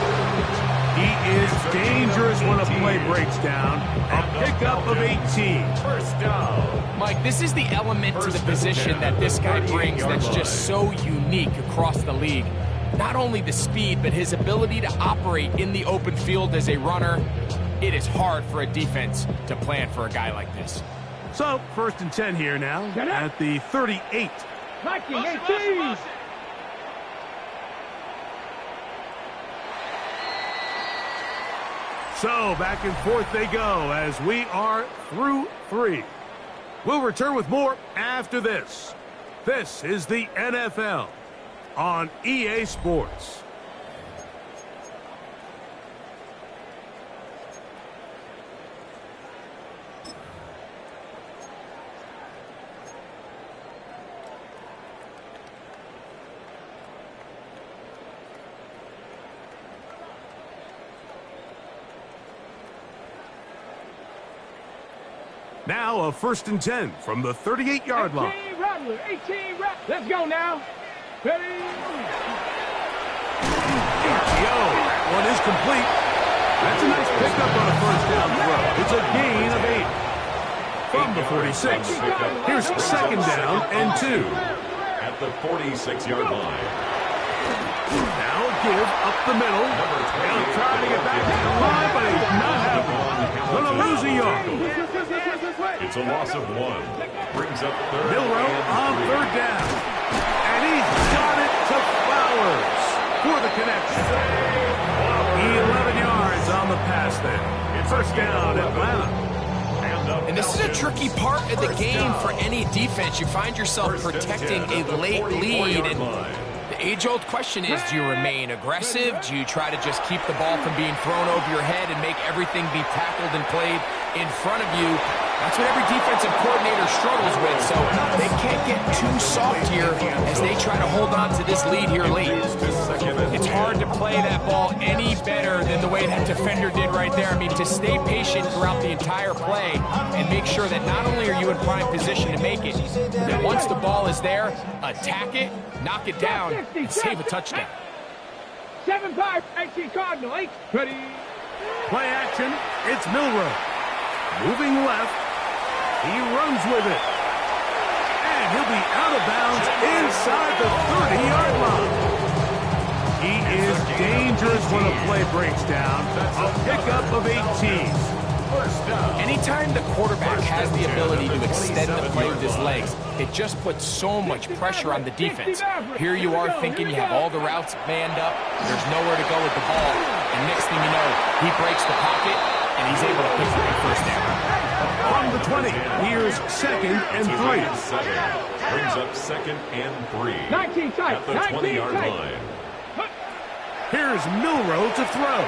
He is dangerous when a play breaks down. A pickup of 18. First down. Mike, this is the element to the position that this guy brings that's just so unique across the league. Not only the speed, but his ability to operate in the open field as a runner. It is hard for a defense to plan for a guy like this. So, 1st and 10 here now at the 38. Viking 18. So, back and forth they go as we are through 3. We'll return with more after this. This is the NFL on EA Sports. Now a 1st and 10 from the 38-yard line. 18 Rattler, 18 Rattler. Let's go now. Ready? RPO. That one is complete. That's a nice pickup on a 1st down throw. It's a gain of 8. From the 46. Here's 2nd down and 2. At the 46-yard line. Now give up the middle. They'll try to get back to the line, but he's not having it. Gonna lose a yard. It's a loss of 1. Brings up 3rd. Milroe on 3rd down. And he's got it to Flowers for the connection. 11 yards on the pass there. 1st down, Atlanta. And this is a tricky part of the game for any defense. You find yourself protecting a late lead, and the age-old question is, do you remain aggressive? Do you try to just keep the ball from being thrown over your head and make everything be tackled and played in front of you? That's what every defensive coordinator struggles with, so they can't get too soft here as they try to hold on to this lead here late. It's hard to play that ball any better than the way that defender did right there. I mean, to stay patient throughout the entire play and make sure that not only are you in prime position to make it, that once the ball is there, attack it, knock it down, and save a touchdown. 7-5, 18 Cardinal, 8. Ready? Play action. It's Milroe. Moving left. He runs with it. And he'll be out of bounds inside the 30-yard line. He is dangerous when a play breaks down. A pickup of 18. Anytime the quarterback has the ability to extend the play with his legs, it just puts so much pressure on the defense. Here you are thinking you have all the routes manned up, there's nowhere to go with the ball, and next thing you know, he breaks the pocket, and he's able to pick up the 1st down. From the 20, here's 2nd and 3. Brings up 2nd and 3. 19 tight, At the 19 20-yard tight. line. Here's Milroe to throw.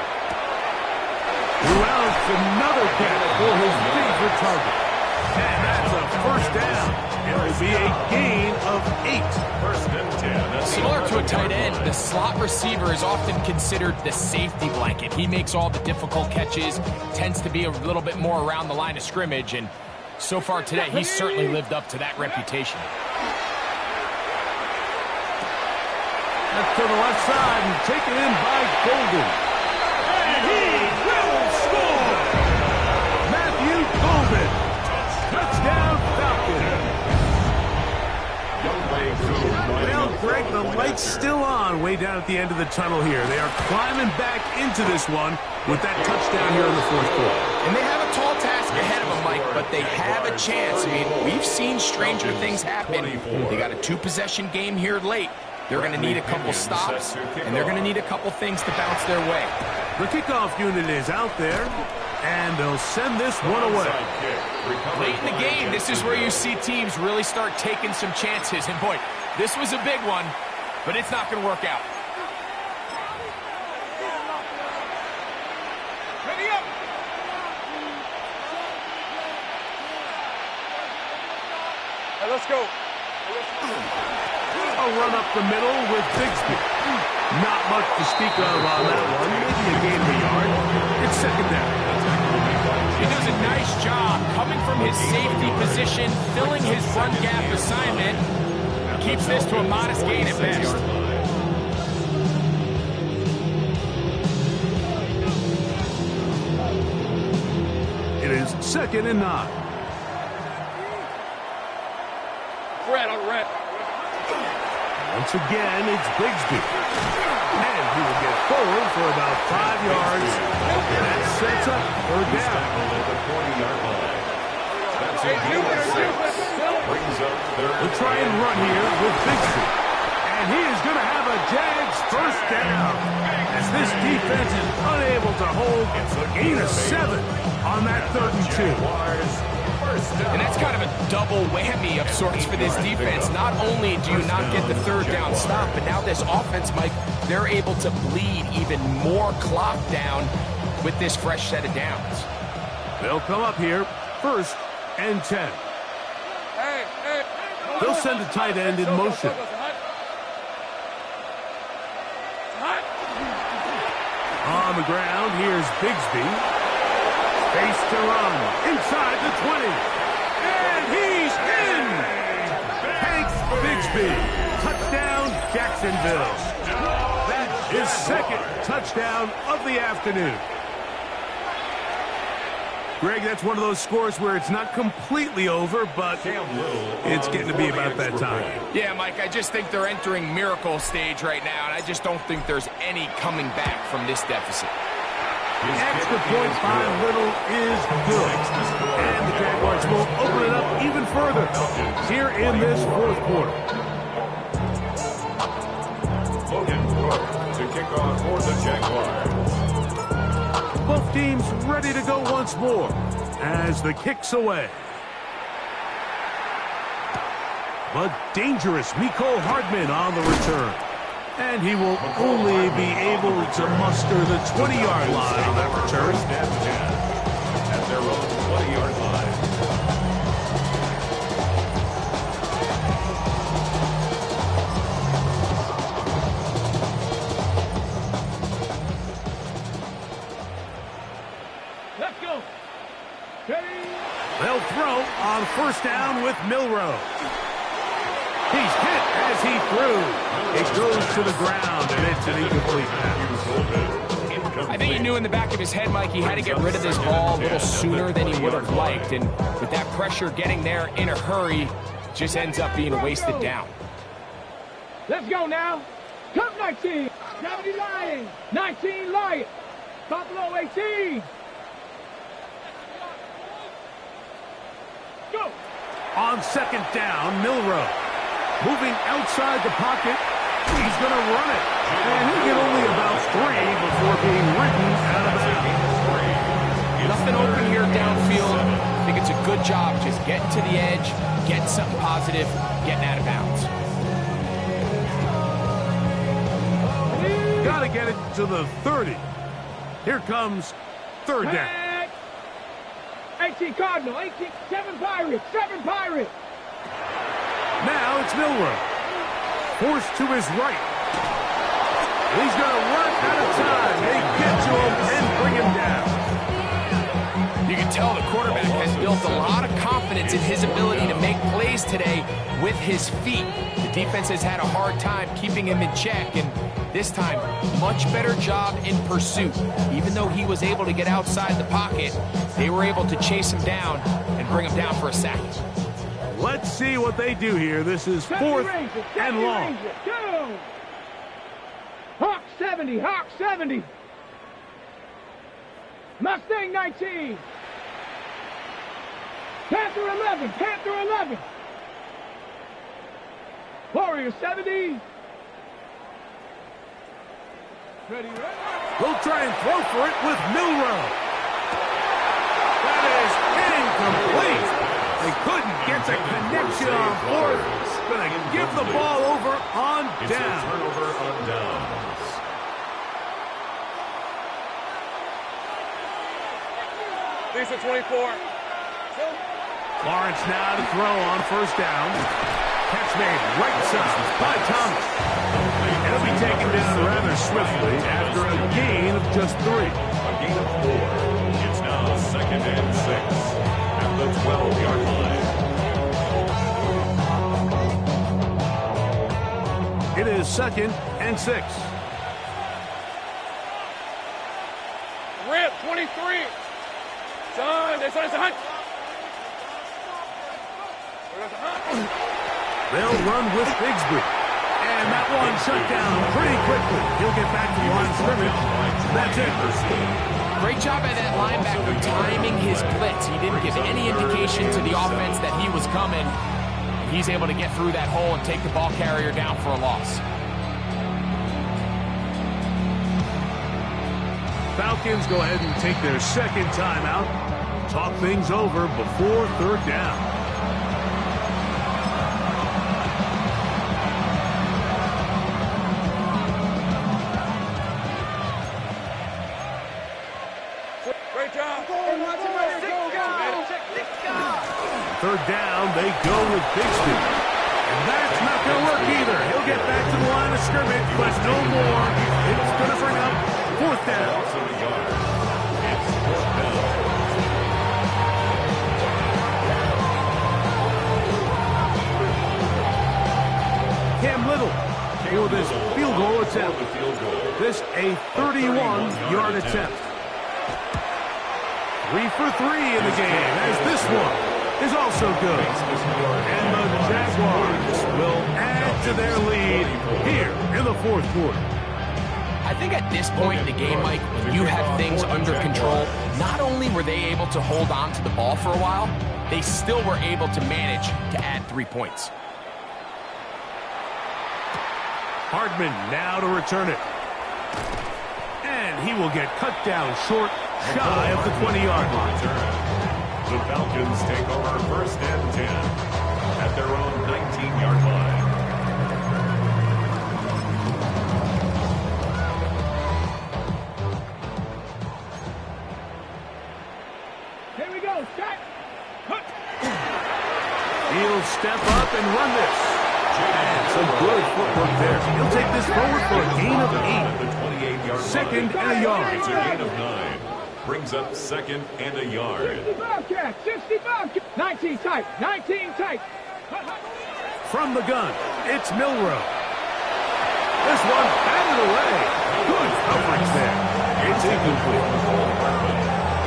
Throughout another catch for his favorite target. And that's a 1st down. It will be a gain of 8. 1st and 10. Similar to a tight end, the slot receiver is often considered the safety blanket. He makes all the difficult catches, tends to be a little bit more around the line of scrimmage, and so far today, he's certainly lived up to that reputation. That's to the left side and taken in by Golden. And he will score! Matthew Golden. Touchdown Falcons. Well, Greg, the light's still on way down at the end of the tunnel here. They are climbing back into this one with that touchdown here in the 4th quarter. And they have a tall task ahead of them, Mike, but they have a chance. I mean, we've seen stranger things happen. They got a 2-possession game here late. They're going to need a couple stops, and they're going to need a couple things to bounce their way. The kickoff unit is out there, and they'll send this one away. Late in the game, this is where you see teams really start taking some chances. And boy, this was a big one, but it's not going to work out. Ready up. Hey, let's go. A run up the middle with Bigsby. Not much to speak of on that one. Maybe a gain of a yard. It's 2nd down. He does a nice job coming from his safety position, filling his run gap assignment. Keeps this to a modest gain at best. 2nd and 9. Red on red. Once again, it's Bigsby. And he will get forward for about 5 yards. And that sets up 3rd down. At the 40-yard line. That's a gain of 6. Brings up 3rd. We'll try and run here with Bigsby. And he is going to have a Jags 1st down. As this defense is unable to hold a gain of 7 on that 3rd and 2. And that's kind of a double whammy of sorts for this defense. Not only do you not get the 3rd down stop, but now this offense, Mike, they're able to bleed even more clock down with this fresh set of downs. They'll come up here 1st and 10. They'll send a tight end in motion. On the ground, here's Bigsby. Face to run inside the 20. And he's in! Hank Bigsby. Touchdown, Jacksonville. That is 2nd touchdown of the afternoon. Greg, that's one of those scores where it's not completely over, but it's getting to be about that time. Yeah, Mike, I just think they're entering miracle stage right now, and I just don't think there's any coming back from this deficit. Extra point by little is good. And the Jaguars will open it up even further here in this 4th quarter. Logan Cook to kick off for the Jaguars. Both teams ready to go once more as the kick's away. But dangerous Mecole Hardman on the return. And he will only be able to muster the 20-yard line on that return. At their own 20-yard line. Let's go. Ready? They'll throw on 1st down with Milroe. He's hit as he threw. It goes to the ground, and it's an incomplete pass. I think he knew in the back of his head, Mike, he had to get rid of this ball a little sooner than he would have liked. And with that pressure getting there in a hurry, just ends up being a wasted down. Let's go now. Come 19. 70 Lions. 19 Lions. Buffalo 18. Go. On 2nd down, Milroe. Moving outside the pocket. He's going to run it. And he'll get only about 3 before being ridden out of bounds. Nothing open here downfield. I think it's a good job just getting to the edge, getting something positive, getting out of bounds. Got to get it to the 30. Here comes 3rd down. 18 Cardinal, 18, 7 Pirates, 7 Pirates. Now it's Milroe. Forced to his right. He's going to run out of time. They get to him and bring him down. You can tell the quarterback has built a lot of confidence in his ability to make plays today with his feet. The defense has had a hard time keeping him in check, and this time, much better job in pursuit. Even though he was able to get outside the pocket, they were able to chase him down and bring him down for a sack. Let's see what they do here. This is 4th and long. Go! Hawk 70, Hawk 70. Mustang 19. Panther 11, Panther 11. Warrior 70. Ready, ready. We'll try and throw for it with Milroe. That is incomplete. They couldn't get the connection on 4th. Going to give the ball over on It's a down. turnover on downs. These are 24. Lawrence now to throw on 1st down. Catch made right side by Thomas. And he'll be taken down rather swiftly after a gain of just 3. A gain of 4. It's now 2nd and 6 at the 12-yard line. It is 2nd and 6. Rip 23. Son, it's a hunt. They'll run with Bigsby. And that one shut down pretty quickly. He'll get back to the line of scrimmage. That's it. Great job by that linebacker timing his blitz. He didn't give any indication to the offense that he was coming. He's able to get through that hole and take the ball carrier down for a loss. Falcons go ahead and take their second timeout. Talk things over before third down. Third down, they go with Bigsby. And that's not going to work either. He'll get back to the line of scrimmage, but no more. It's going to bring up fourth down. Cam Little for this field goal attempt. This a 31-yard attempt. 3 for 3 in the game, as this one is also good. And the Jaguars will add to their lead here in the fourth quarter. I think at this point in the game, Mike, when you have things under control, not only were they able to hold on to the ball for a while, they still were able to manage to add 3 points. Hardman now to return it. And he will get cut down short, shy of the 20-yard line. The Falcons take over first and 10 at their own 19-yard line. Here we go, set. He'll step up and run this. And some good footwork there. He'll take this forward for a gain of 8. Second and a yard. It's a gain of 9. Brings up second and a yard. 60 Bobcat, 60 Bobcat. 19 tight, 19 tight. From the gun, it's Milroe. This one batted away. Good coverage there. It's incomplete.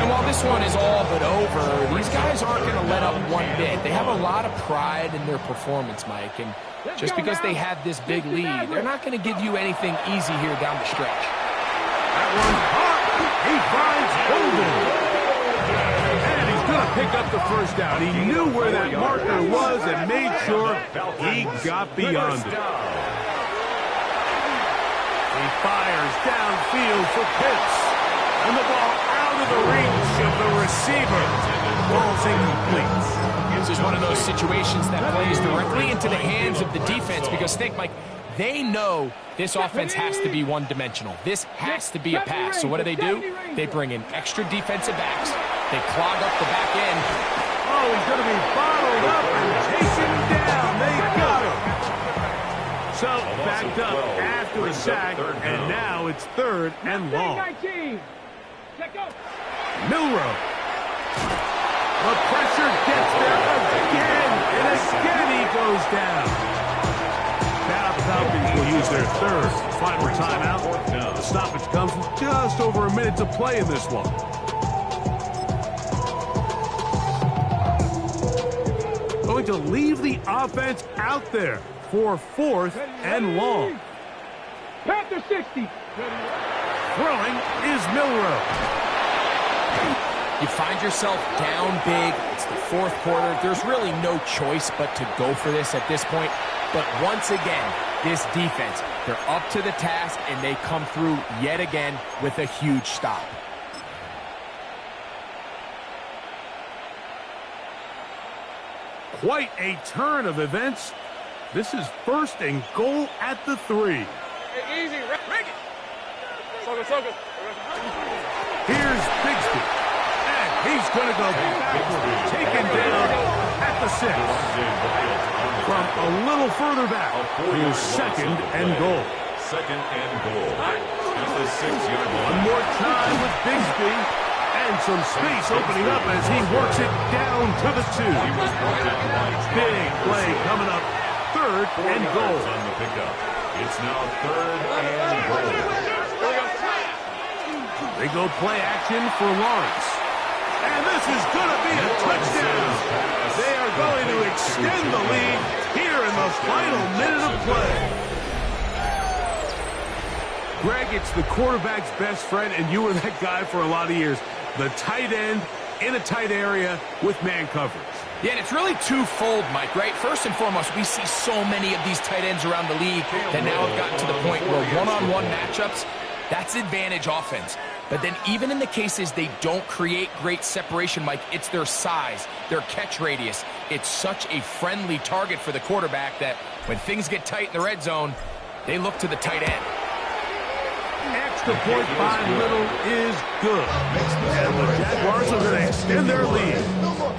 And while this one is all but over, these guys aren't going to let up one bit. They have a lot of pride in their performance, Mike. And just because they have this big lead, they're not going to give you anything easy here down the stretch. That one's hot. He finds Holden. And he's going to pick up the first down. He knew where that marker was and made sure he got beyond it. He fires downfield for Pitts. And the ball out of the reach of the receiver. Ball's incomplete. This is one of those situations that plays directly into the hands of the defense because think, Mike, they know this offense has to be one-dimensional. This has to be a pass. So what do? They bring in extra defensive backs. They clog up the back end. Oh, he's going to be bottled up and taken down. They got him. So backed up after the sack, and now it's third and long. Milroe. The pressure gets there again, and again he goes down. Now the Falcons will use their third final timeout. The stoppage comes with just over a minute to play in this one. Going to leave the offense out there for fourth and long. Panther 60. Throwing is Milroe. You find yourself down big. It's the fourth quarter. There's really no choice but to go for this at this point. But once again, this defense, they're up to the task, and they come through yet again with a huge stop. Quite a turn of events. This is first and goal at the 3. Hey, easy, break it. Soka. Here's Bigsby. And he's going to go backwards. Taken down at the 6. From a little further back, here's second and goal. Second and goal. At the 6-yard line. One more time with Bigsby. And some space opening up as he works it down to the 2. Big play coming up. Third and goal. On the pickup. It's now third and goal. They go play action for Lawrence. And this is going to be a touchdown. They are going to extend the lead here in the final minute of play. Greg, it's the quarterback's best friend, and you were that guy for a lot of years. The tight end in a tight area with man coverage. Yeah, and it's really twofold, Mike, right? First and foremost, we see so many of these tight ends around the league that now have gotten to the point where one-on-one matchups, that's advantage offense. But then even in the cases they don't create great separation, Mike, it's their size, their catch radius. It's such a friendly target for the quarterback that when things get tight in the red zone, they look to the tight end. Extra point by Little is good. And the Jaguars are going to extend their lead.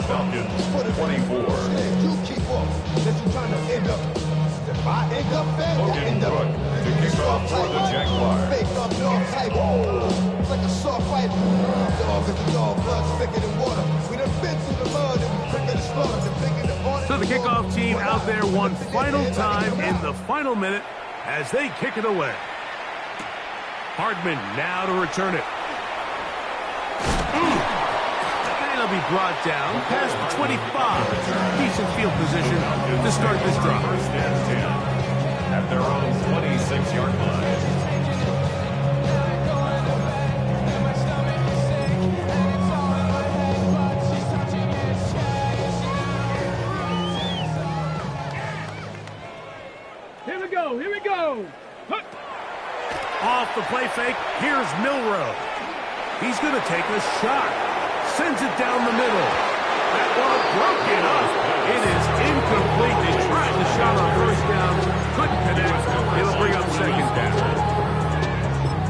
Falcons 24. You keep up. That you trying to end up. If I end up there, you end up. To kick off for the Jaguars. Fake up dog type. It's like a soft fight. Dog is the dog, blood thicker than water. We done been through the mud and we quicker to slaughter. The bigger the order. So the kickoff team out there one final time in the final minute as they kick it away. Hardman now to return it. And he'll be brought down past the 25. Decent field position to start this drive. First and 10 at their own 26-yard line. Here we go. Here we go. Huh. Off the play fake, here's Milroe. He's going to take a shot. Sends it down the middle. That ball broken up. It is incomplete. They tried the shot on first down. Couldn't connect. It'll bring up second down.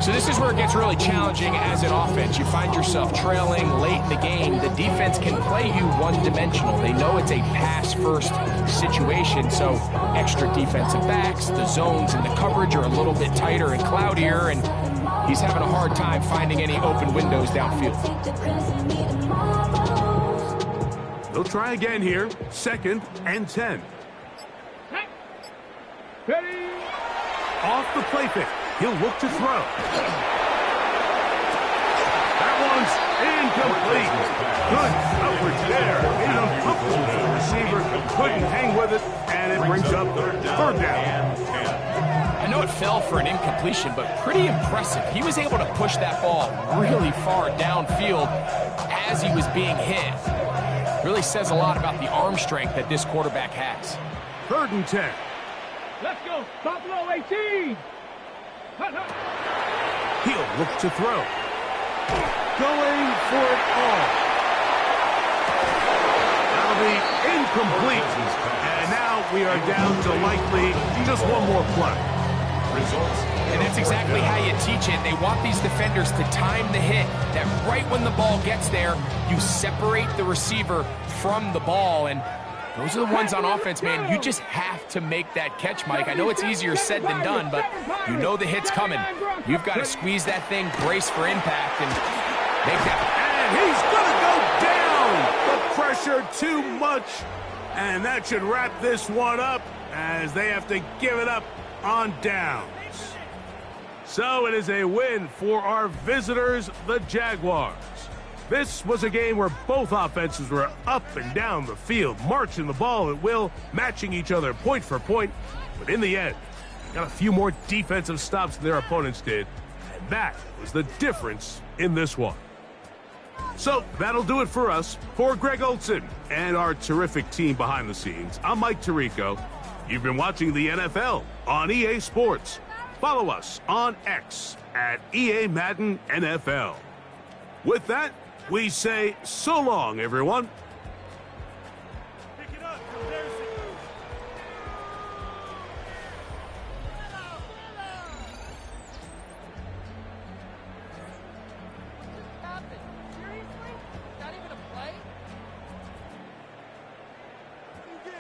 So this is where it gets really challenging as an offense. You find yourself trailing late in the game. The defense can play you one-dimensional. They know it's a pass-first situation, so extra defensive backs, the zones and the coverage are a little bit tighter and cloudier, and he's having a hard time finding any open windows downfield. They'll try again here. 2nd and 10. Ready. Off the play fake. He'll look to throw. That one's incomplete. Good coverage there. Made it uncomfortable for the receiver. Couldn't hang with it, and it brings up third down. I know it fell for an incompletion, but pretty impressive. He was able to push that ball really far downfield as he was being hit. Really says a lot about the arm strength that this quarterback has. 3rd and 10. Let's go. Buffalo 18. He'll look to throw. Going for it all. That'll be incomplete. And now we are down to likely just one more play. Results. And that's exactly how you teach it. They want these defenders to time the hit, that right when the ball gets there, you separate the receiver from the ball. And those are the ones on offense, man. You just have to make that catch, Mike. I know it's easier said than done, but you know the hit's coming. You've got to squeeze that thing, brace for impact, and make that. And he's going to go down. The pressure too much. And that should wrap this one up as they have to give it up on downs. So it is a win for our visitors, the Jaguars. This was a game where both offenses were up and down the field, marching the ball at will, matching each other point for point. But in the end, got a few more defensive stops than their opponents did. And that was the difference in this one. So that'll do it for us. For Greg Olsen and our terrific team behind the scenes, I'm Mike Tirico. You've been watching the NFL on EA Sports. Follow us on X at EA Madden NFL. With that, we say so long, everyone.